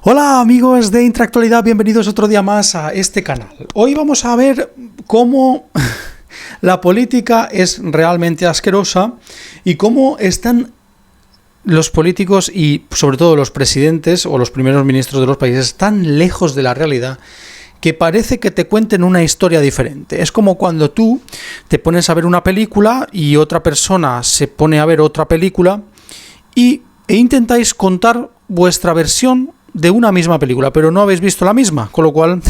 Hola amigos de Intractualidad, bienvenidos otro día más a este canal. Hoy vamos a ver cómo la política es realmente asquerosa y cómo están los políticos y sobre todo los presidentes o los primeros ministros de los países tan lejos de la realidad que parece que te cuenten una historia diferente. Es como cuando tú te pones a ver una película y otra persona se pone a ver otra película e intentáis contar vuestra versión de una misma película, pero no habéis visto la misma, con lo cual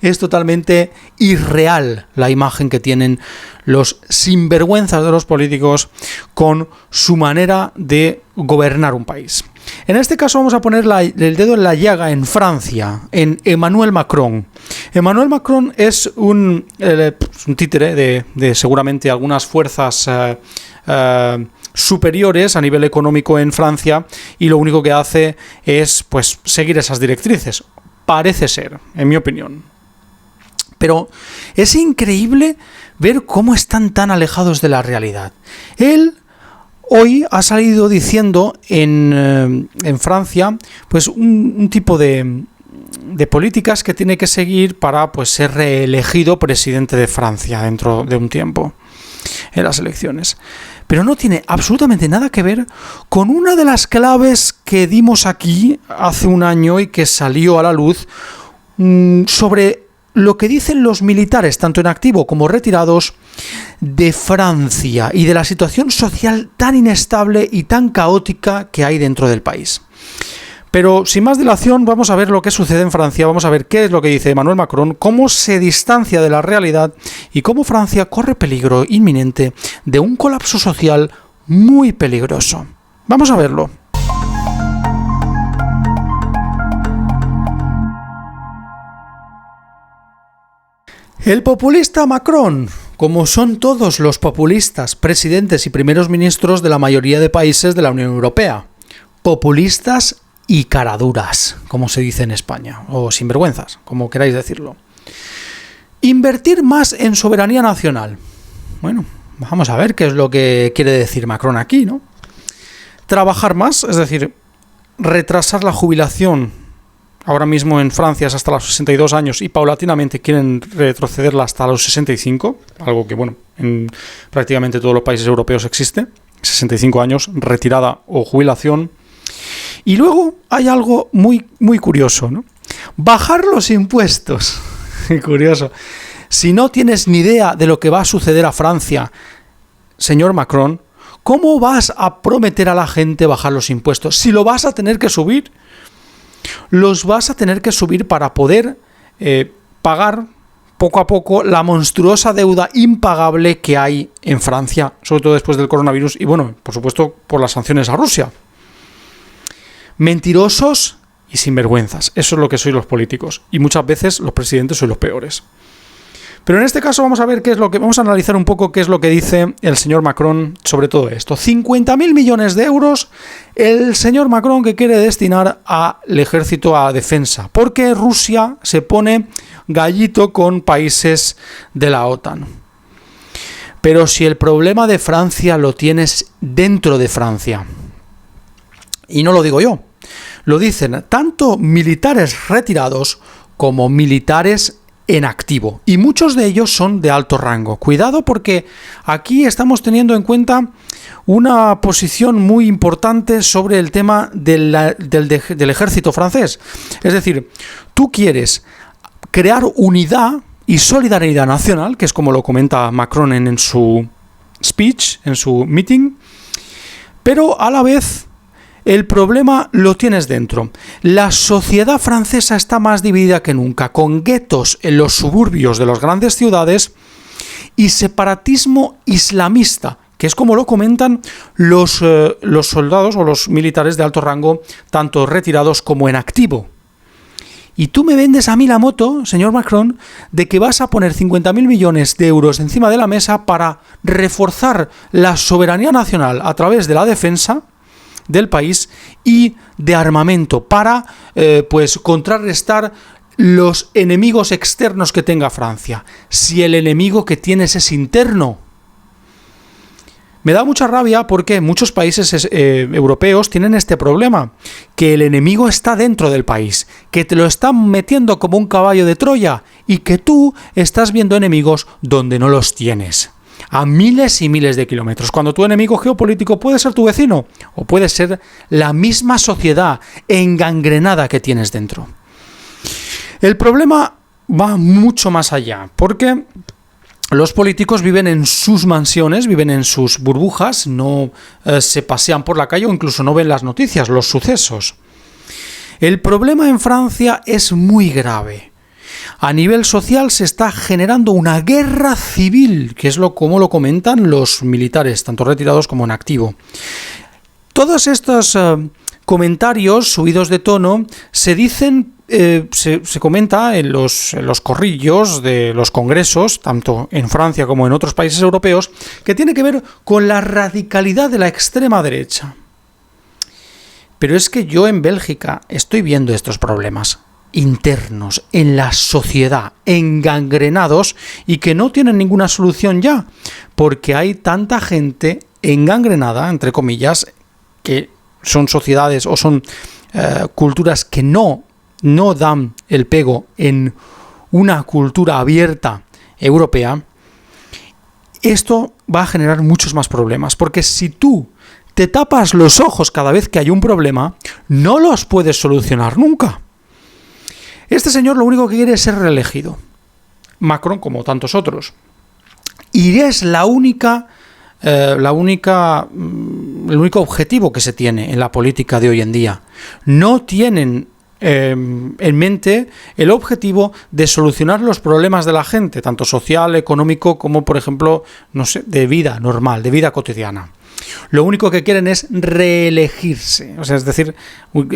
es totalmente irreal la imagen que tienen los sinvergüenzas de los políticos con su manera de gobernar un país. En este caso vamos a poner el dedo en la llaga en Francia, en Emmanuel Macron. Emmanuel Macron es un títere de seguramente algunas fuerzas superiores a nivel económico en Francia, y lo único que hace es pues seguir esas directrices. Parece ser, en mi opinión. Pero es increíble ver cómo están tan alejados de la realidad. Él hoy ha salido diciendo en Francia pues un tipo de políticas que tiene que seguir para pues ser reelegido presidente de Francia dentro de un tiempo en las elecciones. Pero no tiene absolutamente nada que ver con una de las claves que dimos aquí hace un año y que salió a la luz sobre lo que dicen los militares, tanto en activo como retirados, de Francia y de la situación social tan inestable y tan caótica que hay dentro del país. Pero sin más dilación, vamos a ver lo que sucede en Francia, vamos a ver qué es lo que dice Emmanuel Macron, cómo se distancia de la realidad y cómo Francia corre peligro inminente de un colapso social muy peligroso. Vamos a verlo. El populista Macron, como son todos los populistas, presidentes y primeros ministros de la mayoría de países de la Unión Europea, populistas y caraduras, como se dice en España, o sinvergüenzas, como queráis decirlo. Invertir más en soberanía nacional. Bueno, vamos a ver qué es lo que quiere decir Macron aquí, ¿no? Trabajar más, es decir, retrasar la jubilación. Ahora mismo en Francia es hasta los 62 años y paulatinamente quieren retrocederla hasta los 65, algo que, bueno, en prácticamente todos los países europeos existe. 65 años, retirada o jubilación. Y luego hay algo muy, muy curioso, ¿no? Bajar los impuestos. Curioso. Si no tienes ni idea de lo que va a suceder a Francia, señor Macron, ¿cómo vas a prometer a la gente bajar los impuestos? Si lo vas a tener que subir, los vas a tener que subir para poder pagar poco a poco la monstruosa deuda impagable que hay en Francia, sobre todo después del coronavirus y, bueno, por supuesto, por las sanciones a Rusia. Mentirosos y sinvergüenzas. Eso es lo que sois los políticos. Y muchas veces los presidentes sois los peores. Pero en este caso vamos a ver vamos a analizar un poco qué es lo que dice el señor Macron sobre todo esto. 50.000 millones de euros el señor Macron que quiere destinar al ejército, a defensa. Porque Rusia se pone gallito con países de la OTAN. Pero si el problema de Francia lo tienes dentro de Francia, y no lo digo yo, lo dicen tanto militares retirados como militares en activo. Y muchos de ellos son de alto rango. Cuidado porque aquí estamos teniendo en cuenta una posición muy importante sobre el tema del ejército francés. Es decir, tú quieres crear unidad y solidaridad nacional, que es como lo comenta Macron en su speech, en su meeting, pero a la vez el problema lo tienes dentro. La sociedad francesa está más dividida que nunca, con guetos en los suburbios de las grandes ciudades y separatismo islamista, que es como lo comentan los soldados o los militares de alto rango, tanto retirados como en activo. Y tú me vendes a mí la moto, señor Macron, de que vas a poner 50.000 millones de euros encima de la mesa para reforzar la soberanía nacional a través de la defensa del país y de armamento para pues contrarrestar los enemigos externos que tenga Francia. Si el enemigo que tienes es interno, Me da mucha rabia porque muchos países europeos tienen este problema, que el enemigo está dentro del país, que te lo están metiendo como un caballo de Troya y que tú estás viendo enemigos donde no los tienes, a miles y miles de kilómetros, cuando tu enemigo geopolítico puede ser tu vecino o puede ser la misma sociedad engangrenada que tienes dentro. El problema va mucho más allá, porque los políticos viven en sus mansiones, viven en sus burbujas, no se pasean por la calle o incluso no ven las noticias, los sucesos. El problema en Francia es muy grave. A nivel social se está generando una guerra civil, que es como lo comentan los militares, tanto retirados como en activo. Todos estos comentarios subidos de tono se dicen, se comenta en los corrillos de los congresos, tanto en Francia como en otros países europeos, que tiene que ver con la radicalidad de la extrema derecha. Pero es que yo en Bélgica estoy viendo estos problemas internos en la sociedad, engangrenados y que no tienen ninguna solución ya, porque hay tanta gente engangrenada, entre comillas, que son sociedades o son culturas que no dan el pego en una cultura abierta europea. Esto va a generar muchos más problemas, porque si tú te tapas los ojos cada vez que hay un problema, no los puedes solucionar nunca. Este señor lo único que quiere es ser reelegido. Macron, como tantos otros. Y es el único objetivo que se tiene en la política de hoy en día. No tienen en mente el objetivo de solucionar los problemas de la gente, tanto social, económico, como por ejemplo, de vida normal, de vida cotidiana. Lo único que quieren es reelegirse, es decir,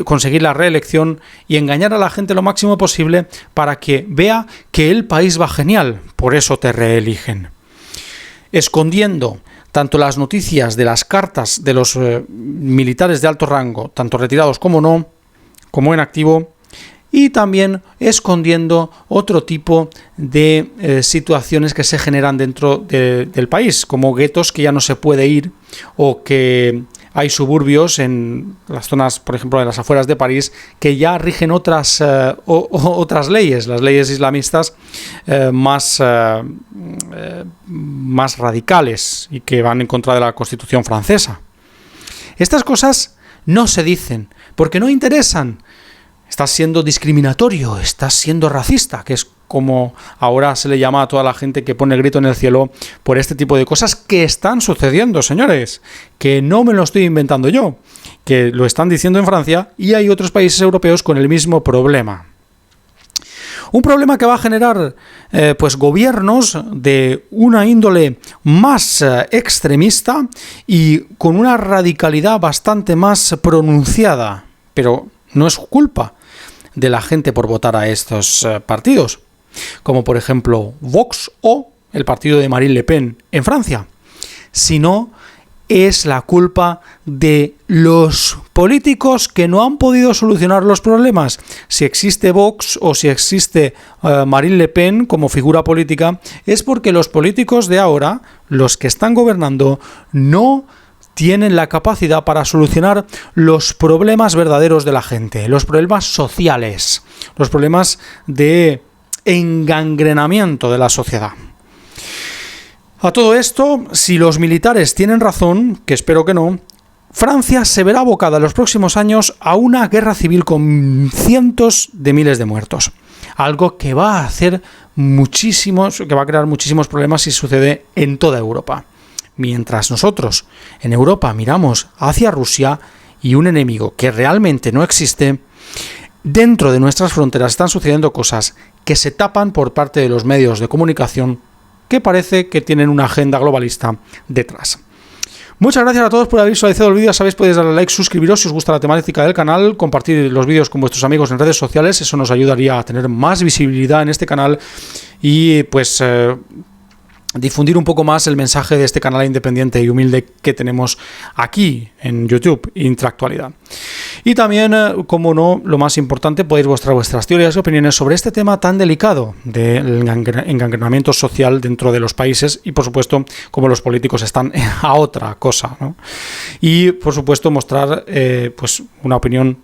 conseguir la reelección y engañar a la gente lo máximo posible para que vea que el país va genial, por eso te reeligen. Escondiendo tanto las noticias de las cartas de los militares de alto rango, tanto retirados como no, como en activo, y también escondiendo otro tipo de situaciones que se generan dentro del país, como guetos que ya no se puede ir, o que hay suburbios en las zonas, por ejemplo, de las afueras de París, que ya rigen otras leyes, las leyes islamistas más radicales y que van en contra de la Constitución francesa. Estas cosas no se dicen porque no interesan. Estás siendo discriminatorio, estás siendo racista, que es como ahora se le llama a toda la gente que pone el grito en el cielo por este tipo de cosas que están sucediendo, señores, que no me lo estoy inventando yo, que lo están diciendo en Francia y hay otros países europeos con el mismo problema. Un problema que va a generar gobiernos de una índole más extremista y con una radicalidad bastante más pronunciada, pero no es culpa de la gente por votar a estos partidos, como por ejemplo Vox o el partido de Marine Le Pen en Francia, sino es la culpa de los políticos que no han podido solucionar los problemas. Si existe Vox o si existe Marine Le Pen como figura política, es porque los políticos de ahora, los que están gobernando, no tienen la capacidad para solucionar los problemas verdaderos de la gente, los problemas sociales, los problemas de engangrenamiento de la sociedad. A todo esto, si los militares tienen razón, que espero que no, Francia se verá abocada en los próximos años a una guerra civil con cientos de miles de muertos. Algo que va a hacer que va a crear muchísimos problemas si sucede en toda Europa. Mientras nosotros en Europa miramos hacia Rusia y un enemigo que realmente no existe, dentro de nuestras fronteras están sucediendo cosas que se tapan por parte de los medios de comunicación que parece que tienen una agenda globalista detrás. Muchas gracias a todos por haber visualizado el vídeo. Sabéis, podéis darle like, suscribiros si os gusta la temática del canal, compartir los vídeos con vuestros amigos en redes sociales, eso nos ayudaría a tener más visibilidad en este canal y difundir un poco más el mensaje de este canal independiente y humilde que tenemos aquí en YouTube, Intractualidad. Y también, como no, lo más importante, podéis mostrar vuestras teorías y opiniones sobre este tema tan delicado del engangrenamiento social dentro de los países y, por supuesto, como los políticos están a otra cosa, ¿no? Y, por supuesto, mostrar pues una opinión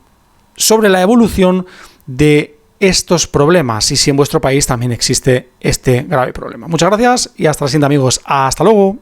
sobre la evolución de estos problemas y si en vuestro país también existe este grave problema. Muchas gracias y hasta la siguiente, amigos. Hasta luego.